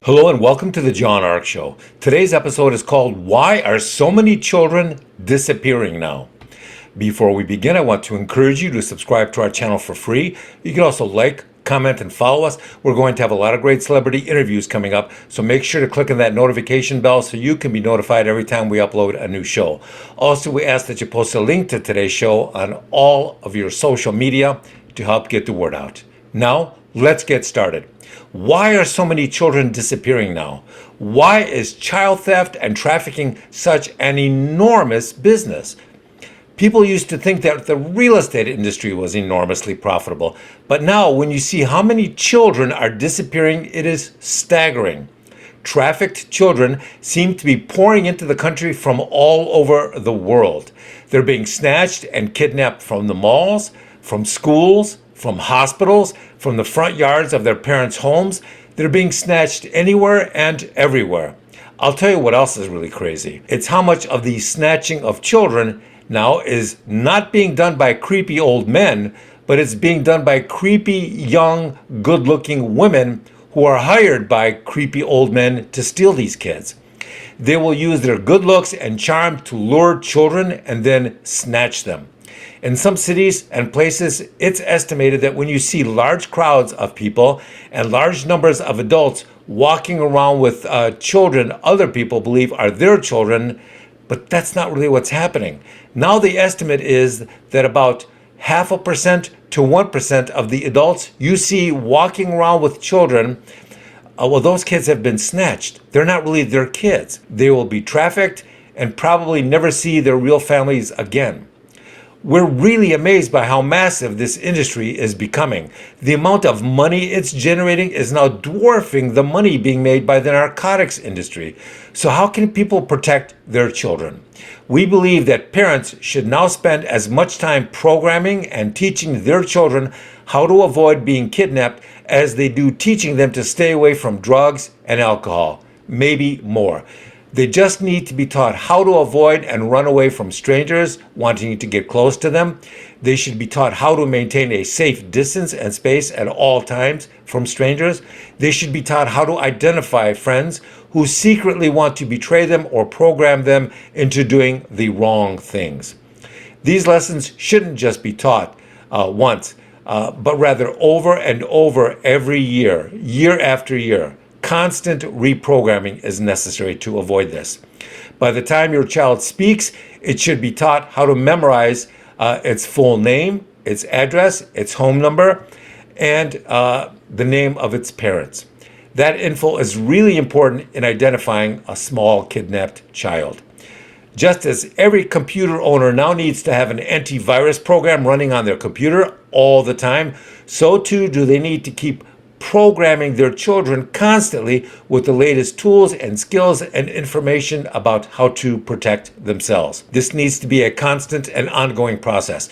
Hello and welcome to the John Ark Show. Today's episode is called Why Are So Many Children Disappearing Now? Before we begin, I want to encourage you to subscribe to our channel for free. You can also like, comment, and follow us. We're going to have a lot of great celebrity interviews coming up, so make sure to click on that notification bell so you can be notified every time we upload a new show. Also, we ask that you post a link to today's show on all of your social media to help get the word out. Now, let's get started. Why are so many children disappearing now? Why is child theft and trafficking such an enormous business? People used to think that the real estate industry was enormously profitable, but now when you see how many children are disappearing, it is staggering. Trafficked children seem to be pouring into the country from all over the world. They're being snatched and kidnapped from the malls, from schools, from hospitals, from the front yards of their parents' homes. They're being snatched anywhere and everywhere. I'll tell you what else is really crazy. It's how much of the snatching of children now is not being done by creepy old men, but it's being done by creepy, young, good-looking women who are hired by creepy old men to steal these kids. They will use their good looks and charm to lure children and then snatch them. In some cities and places, it's estimated that when you see large crowds of people and large numbers of adults walking around with children other people believe are their children, but that's not really what's happening. Now the estimate is that about 0.5% to 1% of the adults you see walking around with children, those kids have been snatched. They're not really their kids. They will be trafficked and probably never see their real families again. We're really amazed by how massive this industry is becoming. The amount of money it's generating is now dwarfing the money being made by the narcotics industry. So how can people protect their children? We believe that parents should now spend as much time programming and teaching their children how to avoid being kidnapped as they do teaching them to stay away from drugs and alcohol, maybe more. They just need to be taught how to avoid and run away from strangers wanting to get close to them. They should be taught how to maintain a safe distance and space at all times from strangers. They should be taught how to identify friends who secretly want to betray them or program them into doing the wrong things. These lessons shouldn't just be taught once, but rather over and over every year, year after year. Constant reprogramming is necessary to avoid this. By the time your child speaks, it should be taught how to memorize its full name, its address, its home number, and the name of its parents. That info is really important in identifying a small kidnapped child. Just as every computer owner now needs to have an antivirus program running on their computer all the time, so too do they need to keep programming their children constantly with the latest tools and skills and information about how to protect themselves. This needs to be a constant and ongoing process.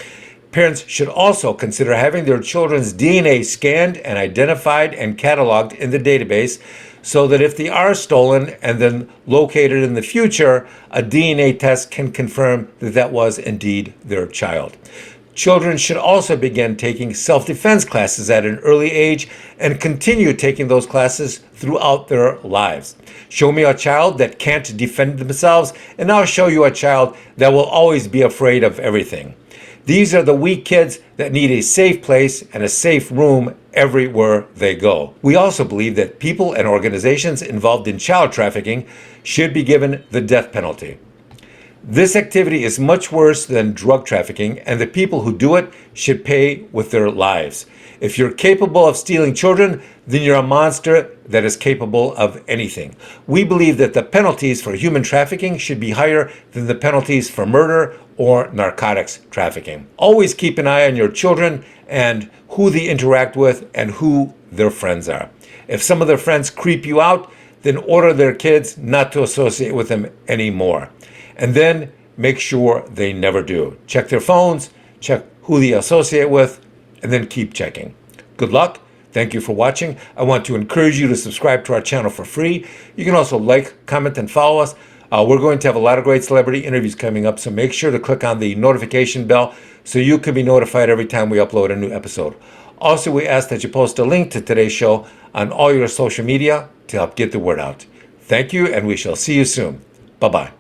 Parents should also consider having their children's DNA scanned and identified and cataloged in the database so that if they are stolen and then located in the future, a DNA test can confirm that that was indeed their child. Children should also begin taking self-defense classes at an early age and continue taking those classes throughout their lives. Show me a child that can't defend themselves, and I'll show you a child that will always be afraid of everything. These are the weak kids that need a safe place and a safe room everywhere they go. We also believe that people and organizations involved in child trafficking should be given the death penalty. This activity is much worse than drug trafficking, and the people who do it should pay with their lives. If you're capable of stealing children, then you're a monster that is capable of anything. We believe that the penalties for human trafficking should be higher than the penalties for murder or narcotics trafficking. Always keep an eye on your children and who they interact with and who their friends are. If some of their friends creep you out, then order their kids not to associate with them anymore. And then make sure they never do. Check their phones, check who they associate with, and then keep checking. Good luck. Thank you for watching. I want to encourage you to subscribe to our channel for free. You can also like, comment, and follow us. We're going to have a lot of great celebrity interviews coming up, so make sure to click on the notification bell so you can be notified every time we upload a new episode. Also, we ask that you post a link to today's show on all your social media to help get the word out. Thank you, and we shall see you soon. Bye-bye.